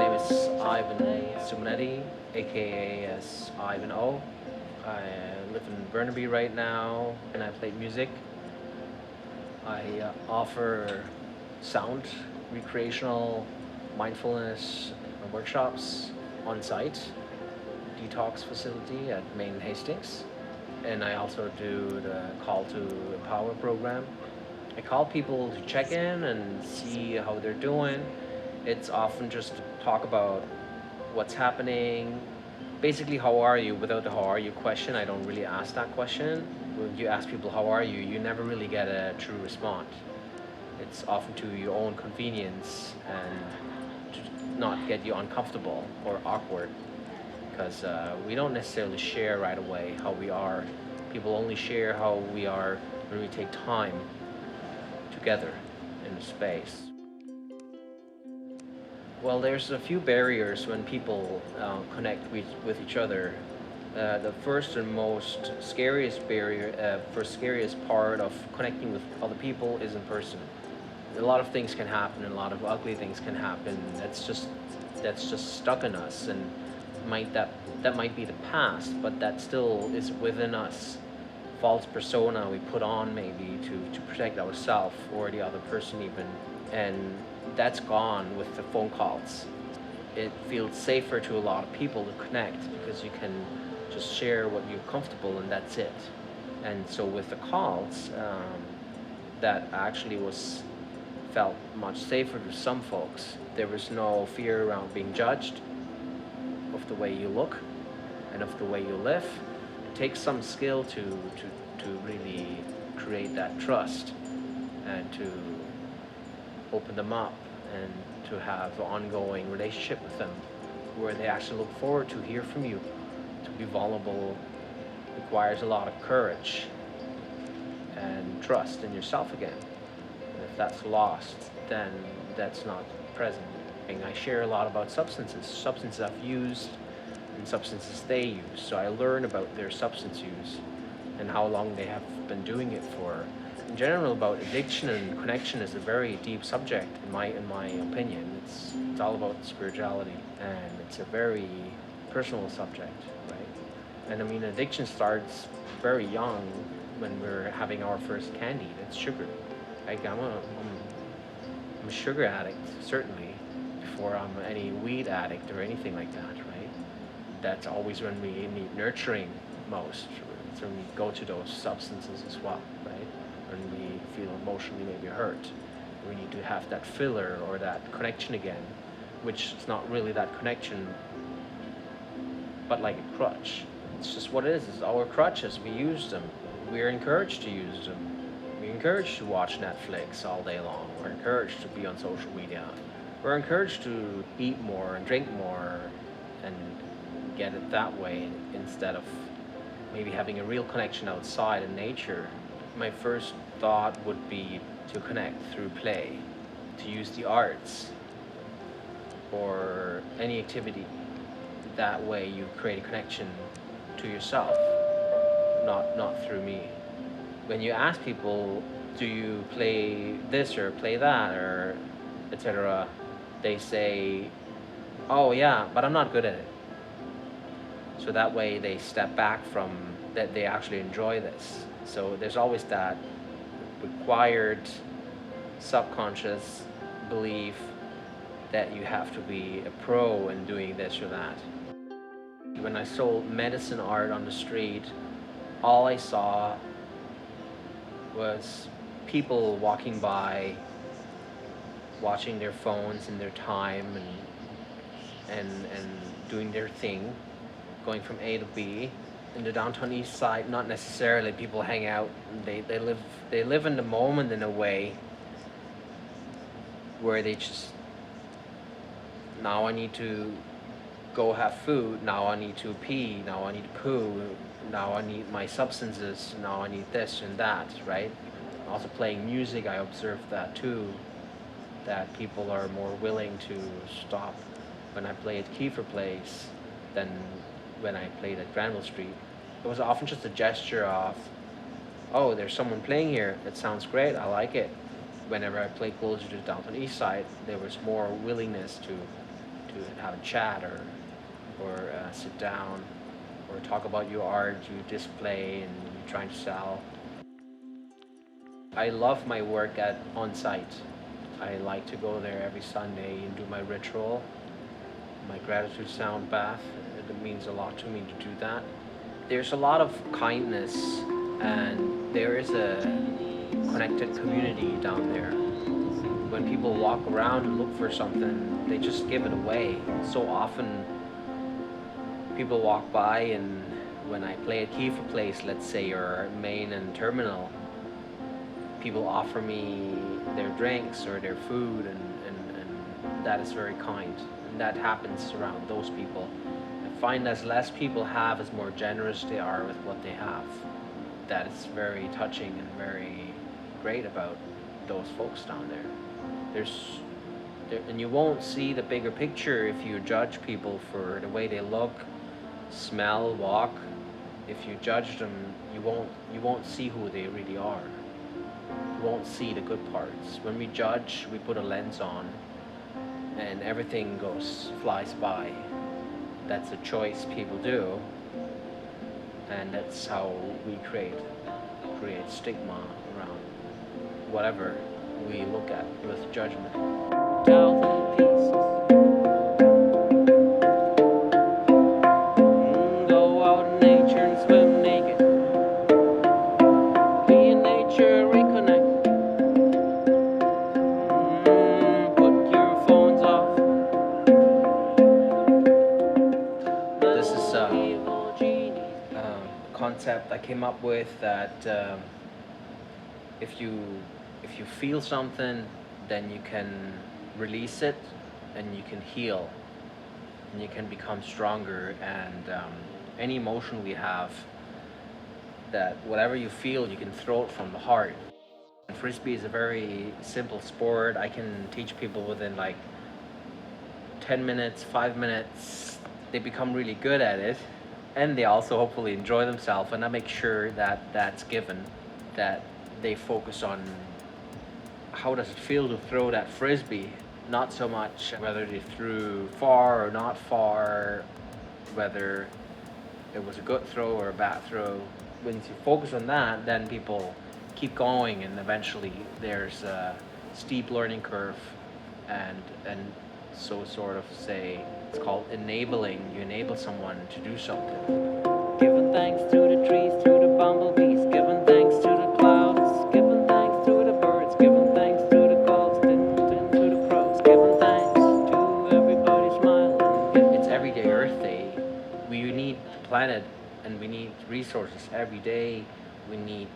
name is Iven, aka as Iveno. I live in Burnaby right now, and I play music. I offer sound, recreational, mindfulness workshops on site, detox facility at Main Hastings, and I also do the Call to Empower program. I call people to check in and see how they're doing. It's often just to talk about what's happening. Basically, how are you? Without the how are you question, I don't really ask that question. When you ask people how are you, you never really get a true response. It's often to your own convenience and to not get you uncomfortable or awkward, because we don't necessarily share right away how we are. People only share how we are when we take time together in a space. Well, there's a few barriers when people connect with each other. The first and most scariest barrier, first scariest part of connecting with other people is in person. A lot of things can happen, and a lot of ugly things can happen. That's just stuck in us, and that might be the past, but that still is within us. False persona we put on maybe to protect ourselves or the other person even, and that's gone with the phone calls. It feels safer to a lot of people to connect because you can just share what you're comfortable and that's it. And so with the calls, that actually was felt much safer to some folks. There was no fear around being judged of the way you look and of the way you live. It takes some skill to really create that trust and to open them up and to have an ongoing relationship with them where they actually look forward to hear from you. To be vulnerable requires a lot of courage and trust in yourself again. And if that's lost, then that's not present. And I share a lot about substances I've used and substances they use. So I learn about their substance use and how long they have been doing it for. In general, about addiction and connection is a very deep subject in my opinion. It's all about spirituality, and it's a very personal subject, right? And I mean, addiction starts very young when we're having our first candy. That's sugar. Like I'm a sugar addict certainly before I'm any weed addict or anything like that, right? That's always when we need nurturing most. So we go to those substances as well, right? When we feel emotionally maybe hurt, we need to have that filler or that connection again, which is not really that connection, but like a crutch. It's just what it is. It's our crutches. We use them. We're encouraged to use them. We're encouraged to watch Netflix all day long. We're encouraged to be on social media. We're encouraged to eat more and drink more and get it that way instead of maybe having a real connection outside in nature. My first thought would be to connect through play, to use the arts or any activity. That way you create a connection to yourself, not through me. When you ask people, do you play this or play that or etc., they say, oh yeah, but I'm not good at it. So that way they step back from that, they actually enjoy this. So there's always that required subconscious belief that you have to be a pro in doing this or that. When I sold medicine art on the street, all I saw was people walking by, watching their phones in their time and doing their thing, going from A to B. In the Downtown Eastside, not necessarily people hang out. They live in the moment in a way where they just, now I need to go have food, now I need to pee, now I need to poo, now I need my substances, now I need this and that, right? Also playing music, I observed that too, that people are more willing to stop when I play at Kiefer Place than when I played at Granville Street. It was often just a gesture of, oh, there's someone playing here, it sounds great, I like it. Whenever I played closer to Downtown Eastside, there was more willingness to to have a chat or sit down or talk about your art you display and you're trying to sell. I love my work at on site. I like to go there every Sunday and do my ritual, my gratitude sound bath. It means a lot to me to do that. There's a lot of kindness and there is a connected community down there. When people walk around and look for something, they just give it away. So often people walk by and when I play at Kiefer Place, let's say, or Main and Terminal, people offer me their drinks or their food and that is very kind. And that happens around those people. I find as less people have, as more generous they are with what they have. That is very touching and very great about those folks down there. And you won't see the bigger picture if you judge people for the way they look, smell, walk. If you judge them, you won't see who they really are. You won't see the good parts. When we judge, we put a lens on, and everything flies by. That's a choice people do, and that's how we create stigma around whatever we look at with judgment. Downtown pieces. Go out in nature and swim naked. Be in nature, reconnect. Put your phones off. This is a concept I came up with that if you feel something, then you can release it and you can heal and you can become stronger. And any emotion we have, that whatever you feel, you can throw it from the heart. And frisbee is a very simple sport. I can teach people within like 10 minutes, 5 minutes. They become really good at it, and they also hopefully enjoy themselves. And I make sure that that's given, that they focus on how does it feel to throw that frisbee, not so much whether they threw far or not far, whether it was a good throw or a bad throw. When you focus on that, then people keep going, and eventually there's a steep learning curve, and so sort of say it's called enabling. You enable someone to do something. Giving thanks to the trees, to the bumblebees, giving thanks to the clouds, giving thanks to the birds, giving thanks to the gulls, to the crows, giving thanks to everybody smiling. It's everyday Earth Day. We need the planet and we need resources every day. We need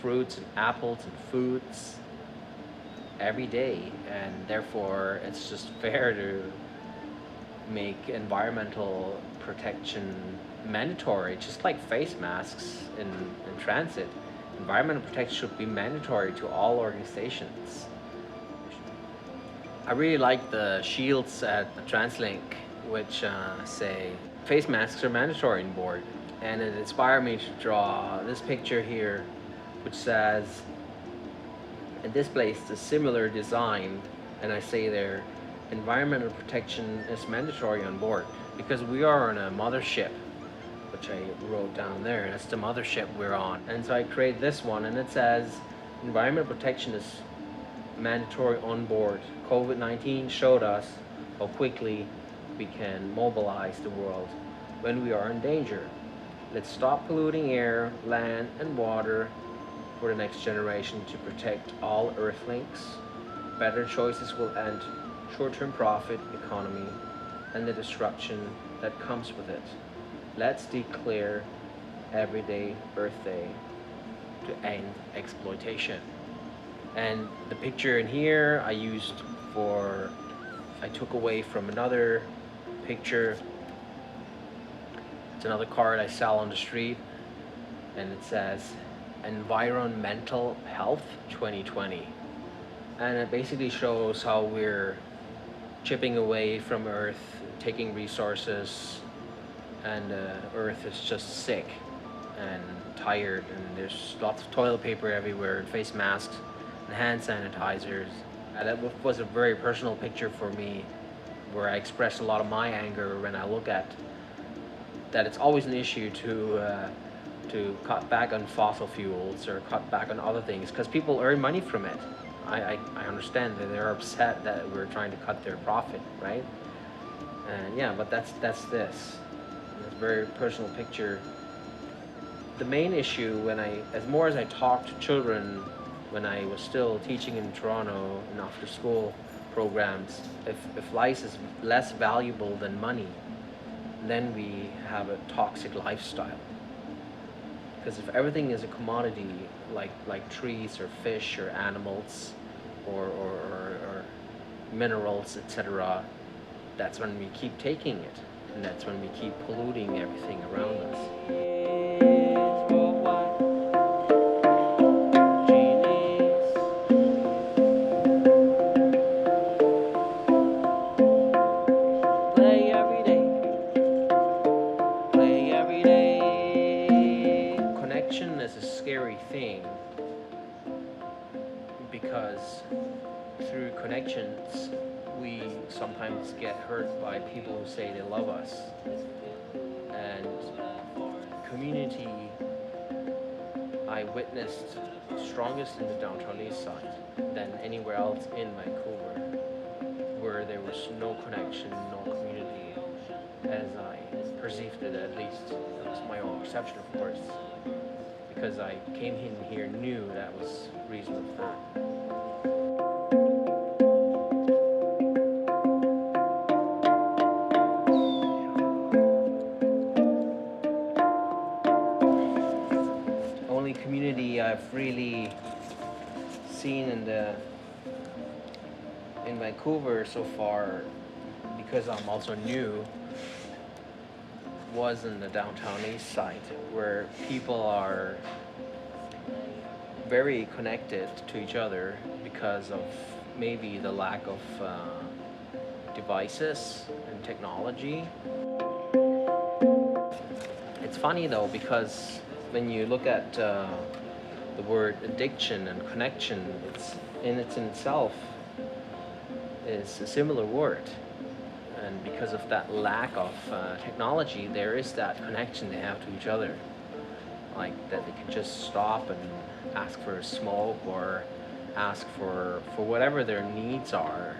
fruits and apples and foods every day, and therefore it's just fair to make environmental protection mandatory, just like face masks in transit. Environmental protection should be mandatory to all organizations. I really like the shields at the TransLink, which say face masks are mandatory on board, and it inspired me to draw this picture here, which says, and displays the similar design, and I say there, environmental protection is mandatory on board, because we are on a mothership, which I wrote down there. That's the mothership we're on. And so I created this one, and it says, environmental protection is mandatory on board. COVID-19 showed us how quickly we can mobilize the world when we are in danger. Let's stop polluting air, land, and water for the next generation to protect all Earthlings. Better choices will end short-term profit economy and the disruption that comes with it. Let's declare Everyday Earth Day to end exploitation. And the picture in here I took away from another picture. It's another card I sell on the street, and it says Environmental Health 2020. And it basically shows how we're chipping away from Earth, taking resources, and Earth is just sick and tired, and there's lots of toilet paper everywhere, and face masks, and hand sanitizers. That was a very personal picture for me, where I express a lot of my anger when I look at that it's always an issue to cut back on fossil fuels or cut back on other things because people earn money from it. I understand that they're upset that we're trying to cut their profit, right? And yeah, but that's this. It's a very personal picture. The main issue when as I talked to children when I was still teaching in Toronto in after school programs, if life is less valuable than money, then we have a toxic lifestyle. Because if everything is a commodity, like trees or fish or animals or minerals, etc., that's when we keep taking it, and that's when we keep polluting everything around us. Play every day, play every day. Connection is a scary thing because through connections we sometimes get hurt by people who say they love us. And community I witnessed strongest in the Downtown Eastside than anywhere else in Vancouver, where there was no connection, no community, as I perceived it at least. That was my own perception, of course, because I came in here knew that was reason of that. Only community I've really seen in Vancouver so far, because I'm also new, was in the Downtown Eastside, where people are very connected to each other because of maybe the lack of devices and technology. It's funny though, because when you look at the word addiction and connection, it's in itself is a similar word. And because of that lack of technology, there is that connection they have to each other. Like that they can just stop and ask for a smoke or ask for whatever their needs are.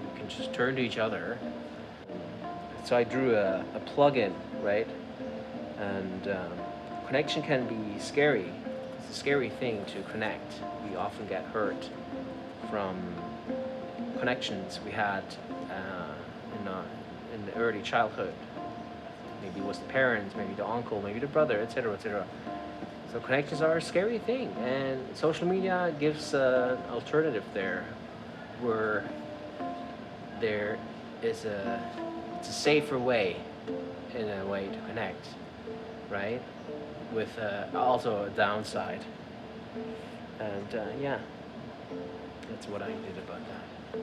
You can just turn to each other. So I drew a plug-in, right? And connection can be scary. It's a scary thing to connect. We often get hurt from connections we had in the early childhood. Maybe it was the parents, maybe the uncle, maybe the brother, etc., etc. So connections are a scary thing, and social media gives an alternative there, where there is it's a safer way, in a way, to connect, right? With also a downside. And yeah, that's what I did about that.